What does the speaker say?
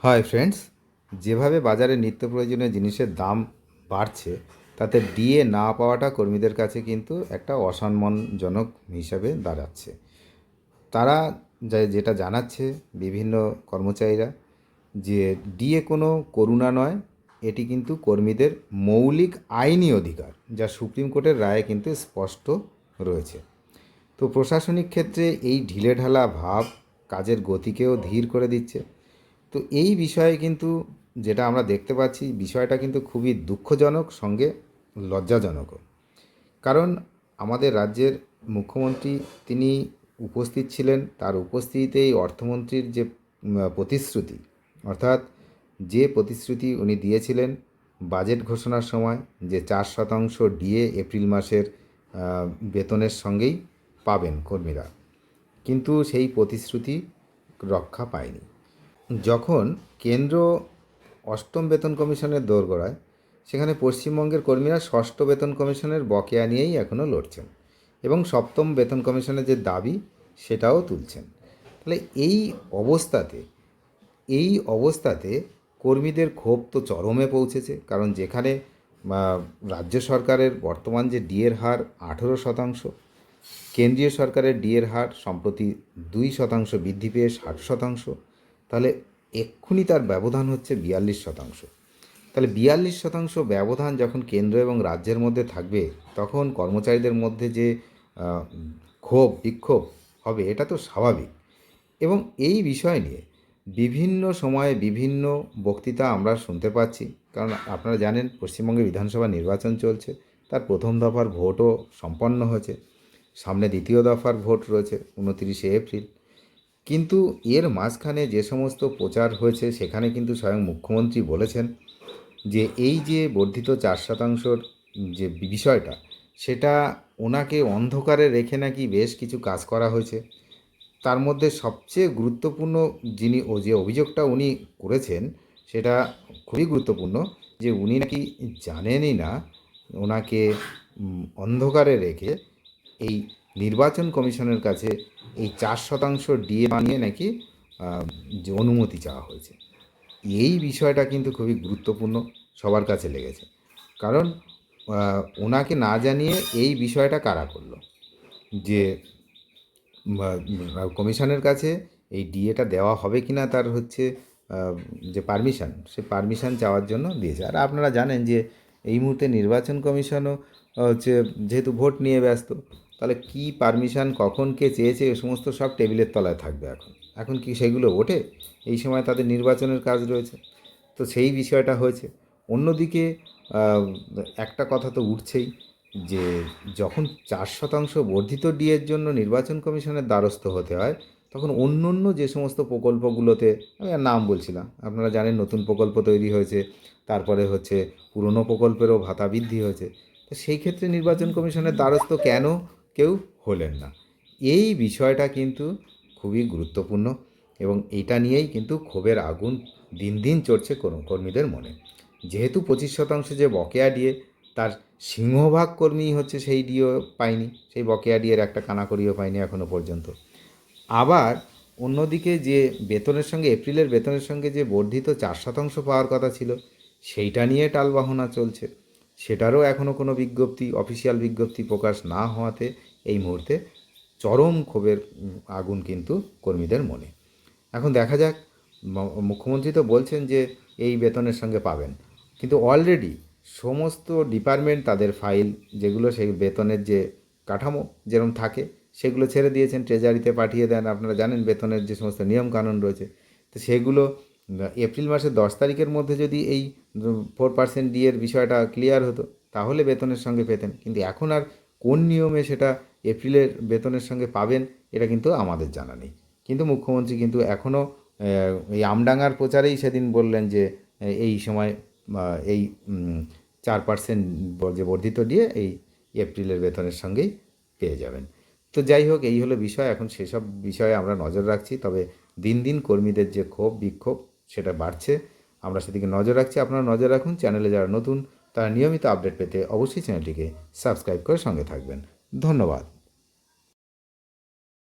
Hi friends, যেভাবে বাজারে নিত্য প্রয়োজনীয় জিনিসের দাম বাড়ছে তাতে ডিএ না পাওয়াটা কর্মীদের কাছে কিন্তু একটা অসম্মানজনক হিসাবে দাঁড়াচ্ছে। তারা যেটা জানাচ্ছে বিভিন্ন কর্মচারীরা যে ডিএ কোনো করুণা নয়, এটি কিন্তু কর্মীদের মৌলিক আইনি অধিকার, যা সুপ্রিম কোর্টের রায়ে কিন্তু স্পষ্ট রয়েছে। তো প্রশাসনিক ক্ষেত্রে এই ঢিলেঢালা ভাব কাজের গতিকেও ধীর করে দিচ্ছে। তো এই বিষয়ে কিন্তু যেটা আমরা দেখতে পাচ্ছি, বিষয়টা কিন্তু খুবই দুঃখজনক, সঙ্গে লজ্জাজনকও। কারণ আমাদের রাজ্যের মুখ্যমন্ত্রী তিনি উপস্থিত ছিলেন, তার উপস্থিতিতেই অর্থমন্ত্রীর যে প্রতিশ্রুতি, অর্থাৎ যে প্রতিশ্রুতি উনি দিয়েছিলেন বাজেট ঘোষণার সময়, যে 4% ডিএ এপ্রিল মাসের বেতনের সঙ্গেই পাবেন কর্মীরা, কিন্তু সেই প্রতিশ্রুতি রক্ষা পায়নি। যখন কেন্দ্র অষ্টম বেতন কমিশনের দোরগোড়ায়, সেখানে পশ্চিমবঙ্গের কর্মীরা ষষ্ঠ বেতন কমিশনের বকেয়া নিয়েই এখনও লড়ছেন এবং সপ্তম বেতন কমিশনের যে দাবি সেটাও তুলছেন। তাহলে এই অবস্থাতে কর্মীদের ক্ষোভ তো চরমে পৌঁছেছে। কারণ যেখানে রাজ্য সরকারের বর্তমান যে ডিএর হার 18%, কেন্দ্রীয় সরকারের ডিএর হার সম্প্রতি 2% বৃদ্ধি পেয়ে 60%, তাহলে এক্ষুনি তার ব্যবধান হচ্ছে 42%। তাহলে 42% ব্যবধান যখন কেন্দ্র এবং রাজ্যের মধ্যে থাকবে, তখন কর্মচারীদের মধ্যে যে ক্ষোভ বিক্ষোভ হবে, এটা তো স্বাভাবিক। এবং এই বিষয় নিয়ে বিভিন্ন সময়ে বিভিন্ন বক্তৃতা আমরা শুনতে পাচ্ছি। কারণ আপনারা জানেন পশ্চিমবঙ্গে বিধানসভা নির্বাচন চলছে, তার প্রথম দফার ভোটও সম্পন্ন হয়েছে, সামনে দ্বিতীয় দফার ভোট রয়েছে 29শে এপ্রিল। কিন্তু এর মাঝখানে যে সমস্ত প্রচার হয়েছে, সেখানে কিন্তু স্বয়ং মুখ্যমন্ত্রী বলেছেন যে এই যে বর্ধিত 4%র যে বিষয়টা, সেটা ওনাকে অন্ধকারে রেখে নাকি বেশ কিছু কাজ করা হয়েছে। তার মধ্যে সবচেয়ে গুরুত্বপূর্ণ যে অভিযোগটা উনি করেছেন, সেটা খুবই গুরুত্বপূর্ণ, যে উনি নাকি জানেনই না ওনাকে অন্ধকারে রেখে এই নির্বাচন কমিশনের কাছে এই 4% ডিএ বানিয়ে নাকি যে অনুমতি চাওয়া হয়েছে। এই বিষয়টা কিন্তু খুবই গুরুত্বপূর্ণ, সবার কাছে লেগেছে। কারণ ওনাকে না জানিয়ে এই বিষয়টা কারা করলো, যে কমিশনের কাছে এই ডিএটা দেওয়া হবে কি না তার হচ্ছে যে পারমিশন, সে পারমিশন চাওয়ার জন্য দিয়েছে। আর আপনারা জানেন যে এই মুহূর্তে নির্বাচন কমিশনও হচ্ছে যেহেতু ভোট নিয়ে ব্যস্ত, তাহলে কি পারমিশন কখন কে চেয়েছে এ সমস্ত সব টেবিলের তলায় থাকবে। এখন কি সেগুলো ওঠে? এই সময় তাদের নির্বাচনের কাজ রয়েছে। তো সেই বিষয়টা হয়েছে। অন্যদিকে একটা কথা তো উঠছেই, যে যখন 4% বর্ধিত ডিএর জন্য নির্বাচন কমিশনের দ্বারস্থ হতে হয়, তখন অন্য অন্য যে সমস্ত প্রকল্পগুলোতে, আমি আর নাম বলছি না, আপনারা জানেন নতুন প্রকল্প তৈরি হয়েছে, তারপরে হচ্ছে পুরনো প্রকল্পেরও ভাতা বৃদ্ধি হয়েছে। তো সেই ক্ষেত্রে নির্বাচন কমিশনের দ্বারস্থ কেন কেউ হলেন না? এই বিষয়টা কিন্তু খুবই গুরুত্বপূর্ণ এবং এটা নিয়েই কিন্তু ক্ষোভের আগুন দিন দিন চড়ছে কর্মীদের মনে। যেহেতু 25% যে বকেয়া ডিএ, তার সিংহভাগ কর্মী হচ্ছে সেই ডিও পায়নি, সেই বকেয়া ডিএর একটা কানাকড়িও পায়নি এখনও পর্যন্ত। আবার অন্যদিকে যে বেতনের সঙ্গে, এপ্রিলের বেতনের সঙ্গে যে বর্ধিত 4% পাওয়ার কথা ছিল, সেইটা নিয়ে টালবাহনা চলছে। সেটারও এখনও কোনো অফিসিয়াল বিজ্ঞপ্তি প্রকাশ না হওয়াতে এই মুহূর্তে চরম ক্ষোভের আগুন কিন্তু কর্মীদের মনে। এখন দেখা যাক, মুখ্যমন্ত্রী তো বলছেন যে এই বেতনের সঙ্গে পাবেন, কিন্তু অলরেডি সমস্ত ডিপার্টমেন্ট তাদের ফাইল, যেগুলো সেই বেতনের যে কাঠামো যেরকম থাকে, সেগুলো ছেড়ে দিয়েছেন, ট্রেজারিতে পাঠিয়ে দেন। আপনারা জানেন বেতনের যে সমস্ত নিয়মকানুন রয়েছে, তো সেগুলো এপ্রিল মাসের 10 তারিখের মধ্যে যদি এই 4% ডিএর বিষয়টা ক্লিয়ার হতো, তাহলে বেতনের সঙ্গে পেতেন। কিন্তু এখন আর কোন নিয়মে সেটা এপ্রিলের বেতনের সঙ্গে পাবেন, এটা কিন্তু আমাদের জানা নেই। কিন্তু মুখ্যমন্ত্রী কিন্তু এখনও এই আমডাঙ্গার প্রচারেই সেদিন বললেন যে এই সময় এই 4% যে বর্ধিত দিয়ে এই এপ্রিলের বেতনের সঙ্গেই পেয়ে যাবেন। তো যাই হোক, এই হলো বিষয়। এখন সেসব বিষয়ে আমরা নজর রাখছি, তবে দিন দিন কর্মীদের যে ক্ষোভ বিক্ষোভ সেটা বাড়ছে, আমরা সেদিকে নজর রাখছি। আপনারা নজর রাখুন। চ্যানেলে যারা নতুন, তারা নিয়মিত আপডেট পেতে অবশ্যই চ্যানেলটিকে সাবস্ক্রাইব করে সঙ্গে থাকবেন। ধন্যবাদ।